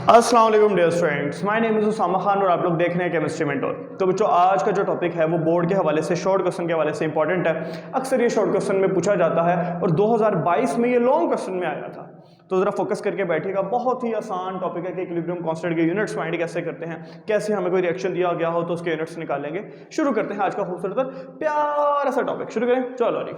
अस्सलाम वालेकुम dear students, my name is Usama Khan और आप लोग देख रहे हैं केमिस्ट्री मेंटोर। तो बच्चों, आज का जो टॉपिक है वो बोर्ड के हवाले से, शॉर्ट क्वेश्चन के हवाले से इंपॉर्टेंट है। अक्सर ये शॉर्ट क्वेश्चन में पूछा जाता है और 2022 में ये लॉन्ग क्वेश्चन में आया था। तो ज़रा फोकस करके बैठिएगा। बहुत ही आसान टॉपिक है कि इक्विलिब्रियम कांस्टेंट के यूनिट्स फाइंड कैसे करते हैं, कैसे हमें कोई रिएक्शन दिया गया हो तो उसके यूनिट्स निकालेंगे। शुरू करते हैं आज का खूबसूरत और प्यारा सा टॉपिक। शुरू करें, चलो जी।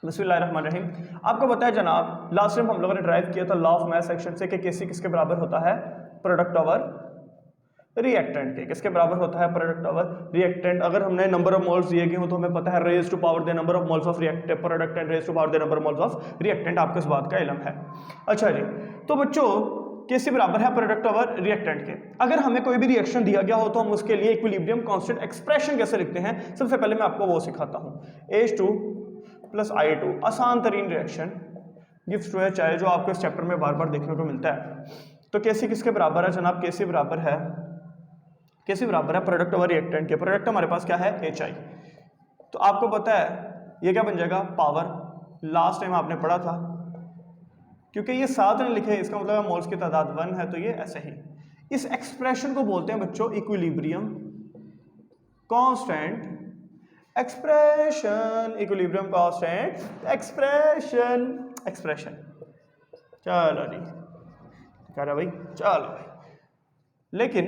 बिस्मिल्लाहिर्रहमानिर्रहीम। आपको पता है जनाब, लास्ट टाइम हम लोगों ने ड्राइव किया था लॉ ऑफ मास सेक्शन से कि केसी किसके बराबर होता है, प्रोडक्ट ओवर रिएक्टेंट के। किसके बराबर होता है, प्रोडक्ट ओवर रिएक्टेंट। अगर हमने नंबर ऑफ मोल्स दिए गए हो तो हमें पता है raise to power the number of moles of reactant product and raise to power the number of moles of reactant. आपको इस बात का इल्म है। अच्छा जी, तो बच्चों केसी बराबर है प्रोडक्ट ओवर रिएक्टेंट के। अगर हमें कोई भी रिएक्शन दिया गया हो तो हम उसके लिए इक्विलिब्रियम कांस्टेंट एक्सप्रेशन कैसे लिखते हैं, सबसे पहले मैं आपको वो सिखाता हूँ। H2 प्लस I2 आसान तरीन reaction gives two H I, जो आपको इस चैप्टर में बार बार देखने को मिलता है। तो केसी किसके बराबर है जनाब, केसी बराबर है प्रोडक्ट ओवर रिएक्टेंट के। प्रोडक्ट हमारे पास क्या है, एच आई। तो आपको पता है ये क्या बन जाएगा, पावर। लास्ट टाइम आपने पढ़ा था, क्योंकि ये साथ नहीं लिखे इसका मतलब है मोल्स की तादाद 1 है, तो ये ऐसे ही। इस एक्सप्रेशन को बोलते हैं बच्चों equilibrium constant expression. Equilibrium constant expression. चलो जी, क्या रहा भाई, चलो भाई। लेकिन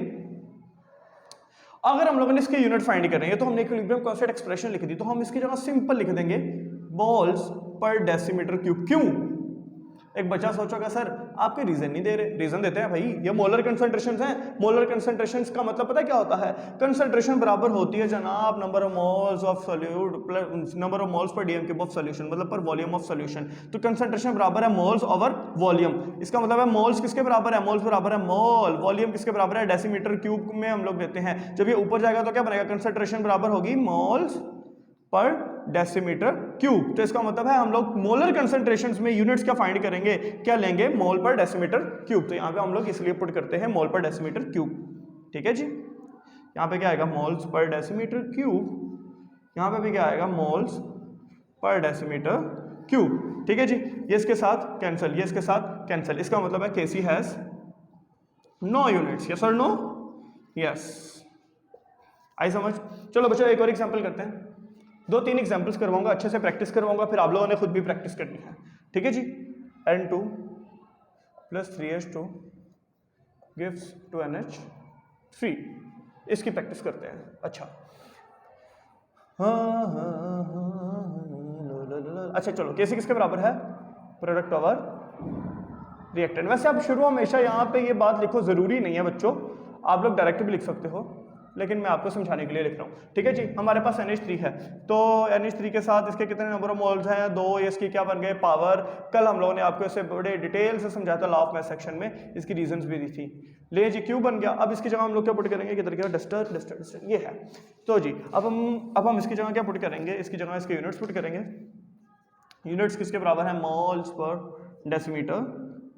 अगर हम लोगों ने इसके यूनिट फाइंड करनी है तो हमने इक्विलिब्रियम कांस्टेंट एक्सप्रेशन लिख दी, तो हम इसकी जगह सिंपल लिख देंगे मोल्स पर डेसीमीटर क्यूब। क्यों? एक बच्चा सोचोगा सर आपके रीजन नहीं दे रहे। रीजन देते हैं भाई, ये मोलर कंसंट्रेशंस हैं। मोलर कंसंट्रेशंस का मतलब पता है क्या होता है, कंसंट्रेशन बराबर होती है जनाब number of moles of solute plus number of moles per DM cube of solution, मतलब पर वॉल्यूम ऑफ सॉल्यूशन। तो कंसंट्रेशन बराबर है मोल्स ओवर वॉल्यूम। इसका मतलब है मोल्स किसके बराबर है, मोल्स बराबर है मोल। वॉल्यूम किसके बराबर है, डेसीमीटर क्यूब में हम लोग देते हैं। जब ये ऊपर जाएगा तो क्या बनेगा, कंसंट्रेशन बराबर होगी मोल्स पर डेसीमीटर क्यूब। तो इसका मतलब है हम लोग मोलर कंसंट्रेशंस में यूनिट्स क्या फाइंड करेंगे, क्या लेंगे, मोल पर डेसीमीटर क्यूब। तो यहाँ पे हम लोग इसलिए पुट करते हैं मोल पर डेसीमीटर क्यूब। ठीक है जी, यहाँ पे क्या आएगा, मोल्स पर डेसीमीटर क्यूब। यहाँ पे भी क्या आएगा, मोल्स पर डेसीमीटर क्यूब। ठीक है जी, ये इसके साथ कैंसिल, ये इसके साथ कैंसिल। इसका मतलब है केसी हैज नो यूनिट्स। यस और नो? यस, आई समझ। चलो बच्चों एक और एग्जांपल करते हैं। 2-3 एग्जाम्पल्स करवाऊंगा, अच्छे से प्रैक्टिस करवाऊंगा, फिर आप लोगों ने खुद भी प्रैक्टिस करनी है। ठीक है जी। N2 plus 3H2 gives 2NH3। इसकी प्रैक्टिस करते हैं। अच्छा अच्छा चलो, केसी किसके बराबर है, प्रोडक्ट ओवर रिएक्टेंट। वैसे आप शुरू हमेशा यहाँ पे ये बात लिखो, जरूरी नहीं है बच्चों, आप लोग डायरेक्ट भी लिख सकते हो, लेकिन मैं आपको समझाने के लिए लिख रहा हूँ। ठीक है जी, हमारे पास NH3 है, तो NH3 के साथ इसके कितने नंबर ऑफ मोल्स हैं, 2। इसकी क्या बन गए, पावर। कल हम लोगों ने आपको इसे बड़े डिटेल से समझाया था लॉ ऑफ मास सेक्शन में, इसकी रीजंस भी दी थी। ले जी, क्यू बन गया। अब इसकी जगह हम लोग क्या पुट करेंगे, किधर गया, डस्टर डस्टर डस्टर, ये है। तो जी अब हम इसकी जगह क्या पुट करेंगे, इसकी जगह इसके यूनिट्स पुट करेंगे। यूनिट्स किसके बराबर है, moles per decimetre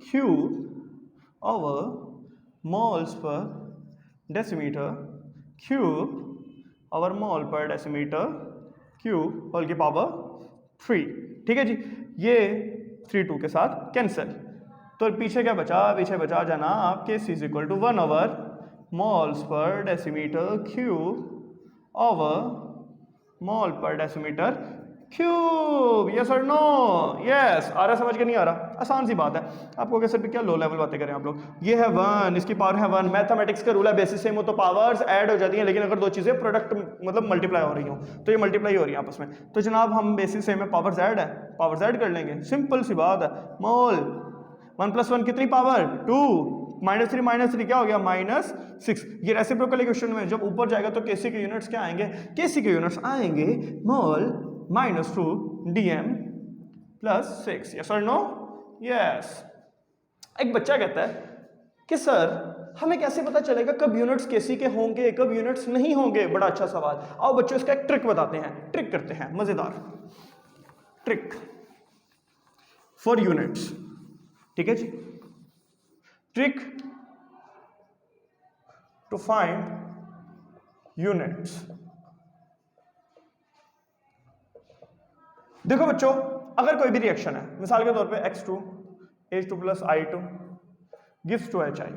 cube over moles per decimetre cube over mole per decimetre cube whole की पावर 3। ठीक है जी, ये 3 2 के साथ कैंसिल। तो पीछे क्या बचा, पीछे बचा जनाब K C is equal to 1 over moles per decimetre cube over mole per decimetre cube. Yes और नो? यस। आ रहा समझ के, नहीं आ रहा? आसान सी बात है। आपको कैसे भी क्या लो लेवल बातें करें आप लोग। ये है 1, इसकी पावर है 1। मैथमेटिक्स का रूल है, बेसिस सेम हो तो पावर्स ऐड हो जाती हैं, लेकिन अगर दो चीजें प्रोडक्ट मतलब मल्टीप्लाई हो रही हो तो ये मल्टीप्लाई हो रही है आपस में। तो जनाब हम बेसिस सेम है, पावर्स ऐड है, पावर्स ऐड कर लेंगे, सिंपल सी बात है। मोल 1 + 1 कितनी पावर, 2। -3 क्या हो गया, -6। ये रेसिप्रोकल इक्वेशन में जब ऊपर जाएगा तो केसी के यूनिट्स क्या आएंगे, केसी के यूनिट्स आएंगे मोल -2 dm + 6। यस और नो? यस। एक बच्चा कहता है कि सर हमें कैसे पता चलेगा कब यूनिट्स केसी के होंगे, कब यूनिट्स नहीं होंगे। बड़ा अच्छा सवाल। आओ बच्चों इसका एक ट्रिक बताते हैं, ट्रिक करते हैं, मजेदार ट्रिक फॉर यूनिट्स। ठीक है जी, ट्रिक टू फाइंड यूनिट्स। देखो बच्चों, अगर कोई भी रिएक्शन है, मिसाल के तौर पे X2 H2 + I2 gives 2HI।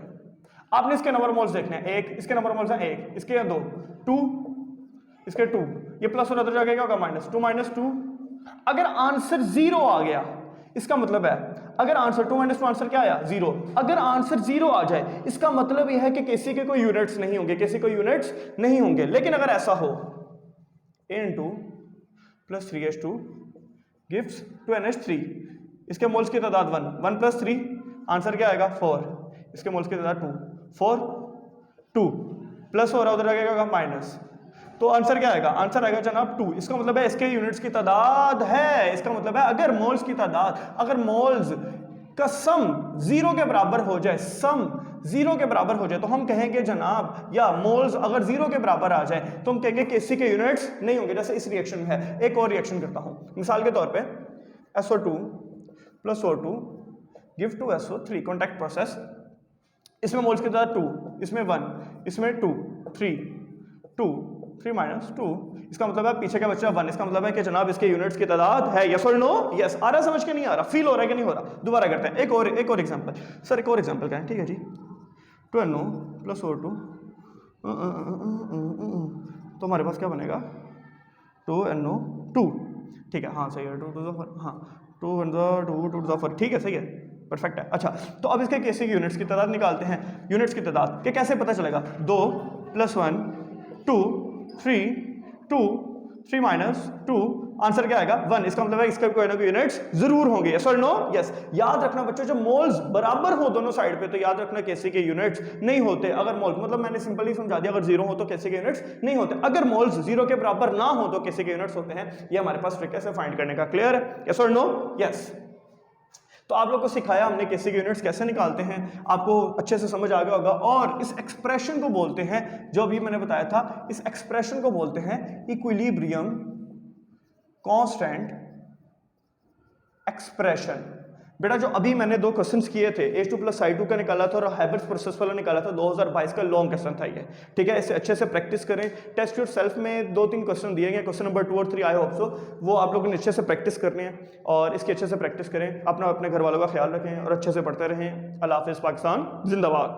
आपने इसके नंबर मोल्स देखने हैं, एक, इसके नंबर मोल्स हैं एक, इसके हैं 2, 2, इसके 2, ये प्लस और उधर जाके क्या होगा माइनस 2 माइनस 2। अगर आंसर 0 आ गया, इसका मतलब है अगर आंसर 2 माइनस 2 आंसर क्या आया 0, अगर आंसर 0 आ जाए इसका मतलब यह है कि केसी के कोई यूनिट्स नहीं होंगे, केसी कोई यूनिट्स नहीं होंगे। लेकिन अगर ऐसा हो a into plus 3h2 gives 2NH3, इसके मोल्स की तादाद 1, 1 प्लस 3 आंसर क्या आएगा 4, इसके मोल्स की तादाद 2, 4 2 प्लस हो रहा है उधर लगेगा माइनस, तो आंसर क्या आएगा, आंसर आएगा जनाब 2। इसका मतलब है इसके यूनिट्स की तादाद है, इसका मतलब है अगर मोल्स की तादाद, अगर मोल्स का सम 0 के बराबर हो जाए, सम 0 के बराबर हो जाए तो हम कहेंगे जनाब, या मोल्स अगर 0 के बराबर आ जाए तो हम कहेंगे कि इसी के यूनिट्स नहीं होंगे। जैसे इस रिएक्शन में है, एक और रिएक्शन करता हूं, मिसाल के तौर पे SO2 plus O2 give two SO3 contact process, इसमें मोल्स की तादाद 2, इसमें 1, इसमें 2, 3 माइनस 2, इसका मतलब है पीछे का बच्चा 1, इसका मतलब है कि जनाब इसके यूनिट्स की तादाद है। यस और नो? यस। आ रहा है समझ के, नहीं आ रहा, फील हो रहा है कि नहीं हो रहा? दोबारा करते हैं, एक और एग्जांपल सर, एक और एग्जांपल करें, ठीक है जी। 2NO प्लस O2 तो हमारे पास क्या बनेगा 2NO2, ठीक है, हाँ सही है, 2 टू 4, हाँ 2 1 2 2 4, ठीक है सही है, परफेक्ट है। अच्छा, तो अब इसके केसी की यूनिट्स की तादाद निकालते हैं। यूनिट्स की तादाद के कैसे पता चलेगा, 2 प्लस 1 2 3 माइनस 2, आंसर क्या आएगा 1, इसका मतलब है इसका कोई ना कोई यूनिट्स जरूर होंगे। यस और नो? यस। याद रखना बच्चों, जब मोल्स बराबर हो दोनों साइड पे तो याद रखना केसी के यूनिट्स नहीं होते। अगर मोल्स, मतलब मैंने सिंपली समझा दिया, अगर 0 हो तो केसी के यूनिट्स नहीं होते, अगर मोल्स 0 के बराबर ना हो तो केसी के यूनिट्स होते हैं। ये हमारे पास ट्रिक है फाइंड करने का। क्लियर है? यस और नो? यस। तो आप लोग को सिखाया हमने केसी के यूनिट्स कैसे निकालते हैं, आपको अच्छे से समझ आ गया होगा। और इस एक्सप्रेशन को बोलते हैं, जो अभी मैंने बताया था, इस एक्सप्रेशन को बोलते हैं इक्विलिब्रियम कांस्टेंट एक्सप्रेशन। बेटा जो अभी मैंने 2 क्वेश्चंस किए थे, H2 प्लस I2 का निकाला था और हैबिट्स प्रोसेस वाला निकाला था, 2022 का लॉन्ग क्वेश्चन था ये, ठीक है। इसे अच्छे से प्रैक्टिस करें। टेस्ट योर सेल्फ में 2-3 क्वेश्चन दिए गए, क्वेश्चन नंबर 2 और 3 आई होप सो, वो आप लोगों ने अच्छे से प्रैक्टिस करने हैं और इसकी अच्छे से प्रैक्टिस करें। अपने घर वालों का ख्याल रखें और अच्छे से पढ़ते रहें। अल्लाह हाफिज़, पाकिस्तान जिंदाबाद।